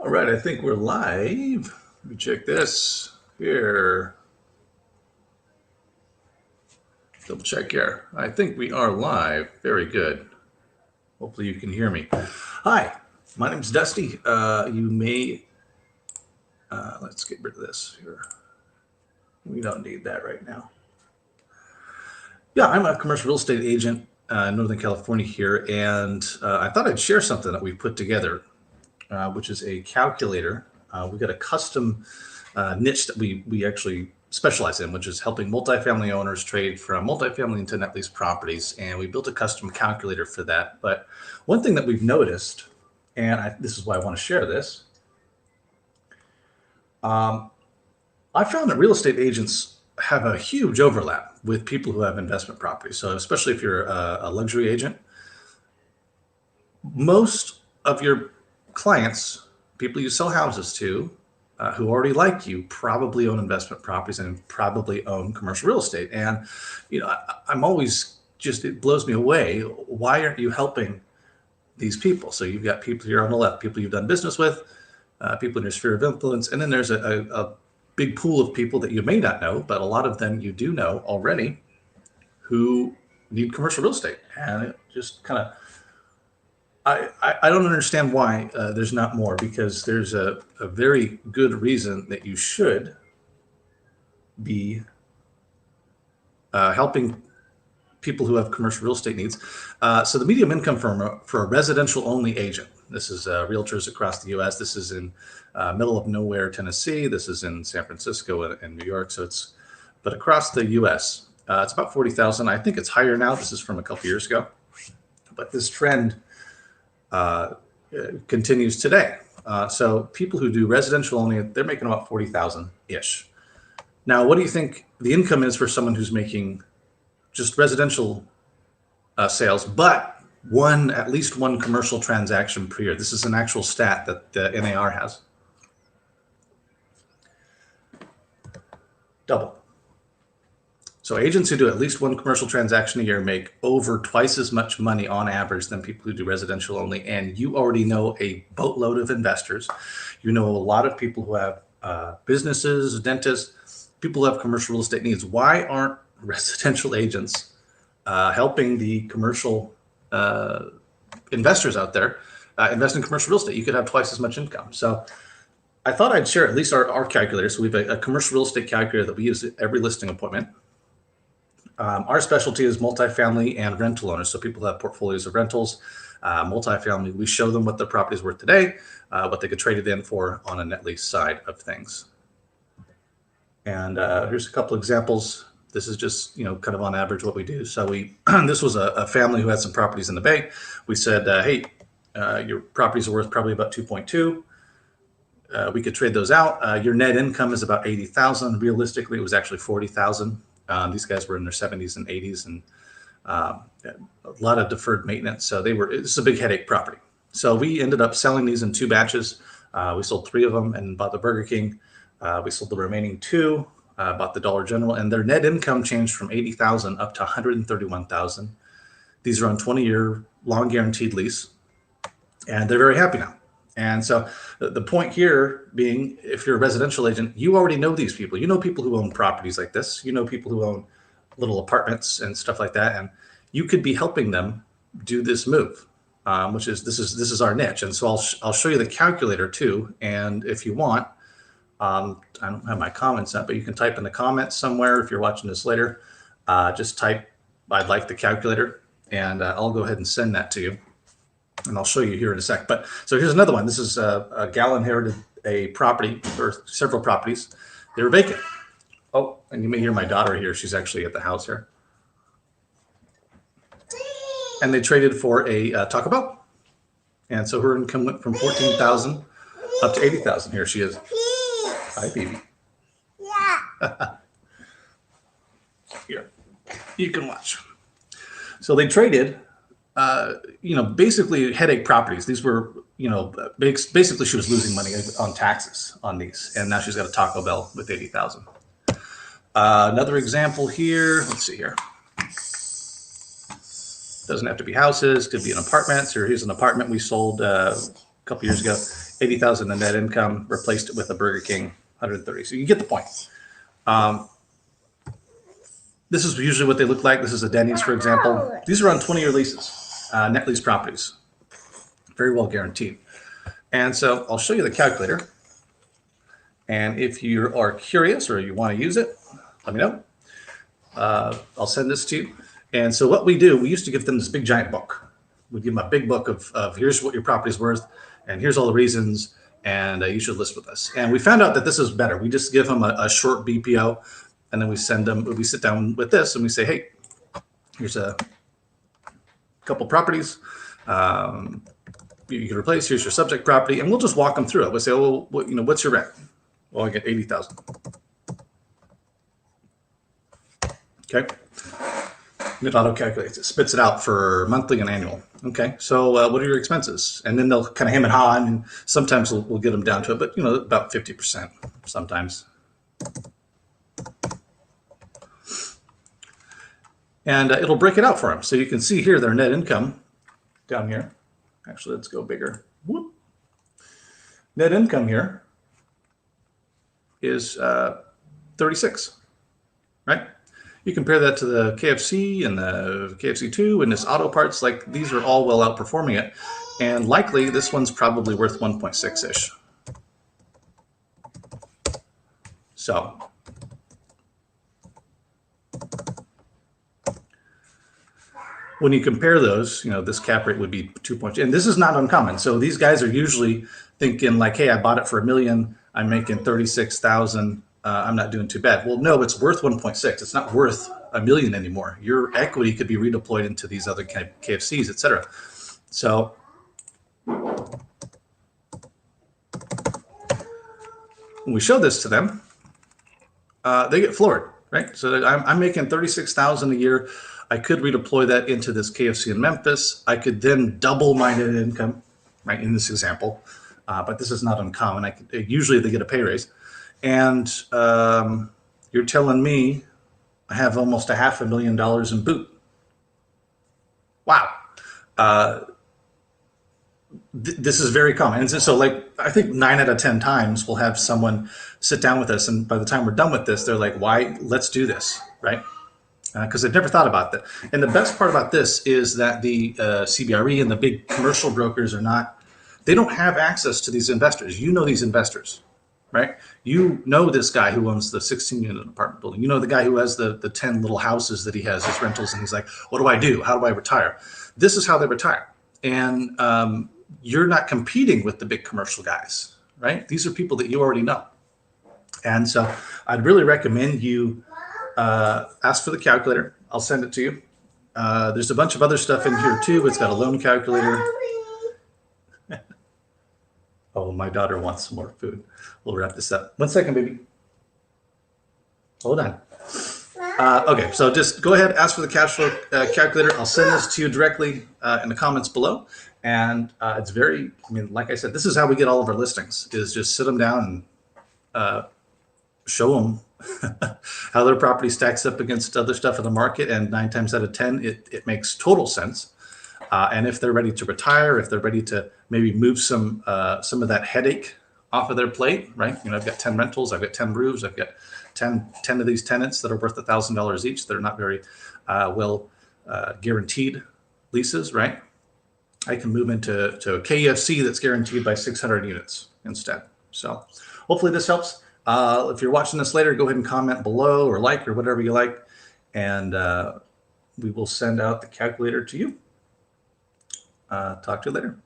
All right, I think we're live. Let me check this here. Double check here. I think we are live. Very good. Hopefully you can hear me. Hi, my name's Dusty. Let's get rid of this here. We don't need that right now. Yeah, I'm a commercial real estate agent in Northern California here, and I thought I'd share something that we put together, which is a calculator. We've got a custom niche that we actually specialize in, which is helping multifamily owners trade from multifamily into net lease properties. And we built a custom calculator for that. But one thing that we've noticed, and this is why I want to share this, I found that real estate agents have a huge overlap with people who have investment properties. So especially if you're a luxury agent, most of your clients, people you sell houses to, who already like you, probably own investment properties and probably own commercial real estate. And I'm always it blows me away. Why aren't you helping these people? So you've got people here on the left, people you've done business with, people in your sphere of influence, and then there's a big pool of people that you may not know, but a lot of them you do know already, who need commercial real estate. And it just kind of, I don't understand why there's not more, because there's a very good reason that you should be helping people who have commercial real estate needs. So the medium income for a residential only agent, this is realtors across the U.S. This is in middle of nowhere, Tennessee. This is in San Francisco and New York. But across the U.S., it's about 40,000. I think it's higher now. This is from a couple years ago, but this trend continues today. So people who do residential only, they're making about 40,000-ish. Now, what do you think the income is for someone who's making just residential sales, but at least one commercial transaction per year? This is an actual stat that the NAR has. Double. So agents who do at least one commercial transaction a year make over twice as much money on average than people who do residential only. And you already know a boatload of investors. You know a lot of people who have businesses, dentists, people who have commercial real estate needs. Why aren't residential agents helping the commercial investors out there invest in commercial real estate? You could have twice as much income. So I thought I'd share at least our calculator. So we have a commercial real estate calculator that we use at every listing appointment. Our specialty is multifamily and rental owners. So people have portfolios of rentals, multifamily. We show them what their property is worth today, what they could trade it in for on a net lease side of things. And here's a couple examples. This is just, kind of on average what we do. So this was a family who had some properties in the Bay. We said, hey, your properties are worth probably about 2.2. We could trade those out. Your net income is about 80,000. Realistically, it was actually 40,000. These guys were in their 70s and 80s, and a lot of deferred maintenance. So it's a big headache property. So we ended up selling these in 2 batches. We sold 3 of them and bought the Burger King. We sold the remaining 2, bought the Dollar General, and their net income changed from 80,000 up to 131,000. These are on 20-year long guaranteed lease, and they're very happy now. And so the point here being, if you're a residential agent, you already know these people. You know people who own properties like this. You know people who own little apartments and stuff like that. And you could be helping them do this move, which is this is our niche. And so I'll show you the calculator too. And if you want, I don't have my comments up, but you can type in the comments somewhere if you're watching this later. Just type, I'd like the calculator, and I'll go ahead and send that to you. And I'll show you here in a sec. But so here's another one. This is a gal inherited a property, or several properties. They were vacant. Oh, and you may hear my daughter here. She's actually at the house here. And they traded for a Taco Bell. And so her income went from 14,000 up to 80,000. Here she is. Hi, baby. Yeah. Here, you can watch. So they traded. Basically headache properties. These were, basically she was losing money on taxes on these, and now she's got a Taco Bell with 80,000. Another example here. Let's see here. Doesn't have to be houses. Could be an apartment. So here's an apartment we sold a couple years ago, 80,000 in net income, replaced it with a Burger King, 130. So you get the point. This is usually what they look like. This is a Denny's, for example. These are on 20-year leases, net lease properties, very well guaranteed. And so I'll show you the calculator. And if you are curious or you want to use it, let me know. I'll send this to you. And so what we do, we used to give them this big giant book. We'd give them a big book of here's what your property's worth, and here's all the reasons, and you should list with us. And we found out that this is better. We just give them a short BPO, and then we sit down with this and we say, hey, here's a couple properties you can replace. Here's your subject property, and we'll just walk them through it. We'll say, well, what's your rent? Well, I get 80,000. Okay. It auto calculates it, spits it out for monthly and annual. Okay, so what are your expenses? And then they'll kind of hem and haw, and sometimes we'll get them down to it, but about 50% sometimes. And it'll break it out for them. So you can see here their net income down here. Actually, let's go bigger. Whoop. Net income here is 36, right? You compare that to the KFC and the KFC2 and this auto parts, like these are all well outperforming it. And likely this one's probably worth 1.6-ish. So when you compare those, this cap rate would be 2 points. And this is not uncommon. So these guys are usually thinking like, hey, I bought it for $1 million. I'm making 36,000. I'm not doing too bad. Well, no, it's worth 1.6. It's not worth $1 million anymore. Your equity could be redeployed into these other KFCs, et cetera. So when we show this to them, they get floored, right? So I'm making 36,000 a year. I could redeploy that into this KFC in Memphis. I could then double my net income, right, in this example. But this is not uncommon. Usually they get a pay raise. And you're telling me I have almost $500,000 in boot. Wow. This is very common. And so I think 9 out of 10 times we'll have someone sit down with us. And by the time we're done with this, they're like, why? Let's do this, right? Because they've never thought about that. And the best part about this is that the CBRE and the big commercial brokers they don't have access to these investors. These investors, right? This guy who owns the 16-unit apartment building. The guy who has the 10 little houses that he has as rentals, and he's like, what do I do? How do I retire? This is how they retire. And you're not competing with the big commercial guys, right? These are people that you already know. And so I'd really recommend you ask for the calculator. I'll send it to you. There's a bunch of other stuff in here too. It's got a loan calculator. Oh, my daughter wants some more food. We'll wrap this up. 1 second, baby. Hold on. Okay, so just go ahead, ask for the cash flow calculator. I'll send this to you directly in the comments below. And it's like I said, this is how we get all of our listings, is just sit them down and show them how their property stacks up against other stuff in the market. And 9 times out of 10, it makes total sense. And if they're ready to retire, if they're ready to maybe move some of that headache off of their plate, right? I've got 10 rentals, I've got 10 roofs, I've got 10 of these tenants that are worth $1,000 each. They're not very well guaranteed leases, right? I can move into a KFC that's guaranteed by 600 units instead. So hopefully this helps. If you're watching this later, go ahead and comment below or like or whatever you like, and we will send out the calculator to you. Talk to you later.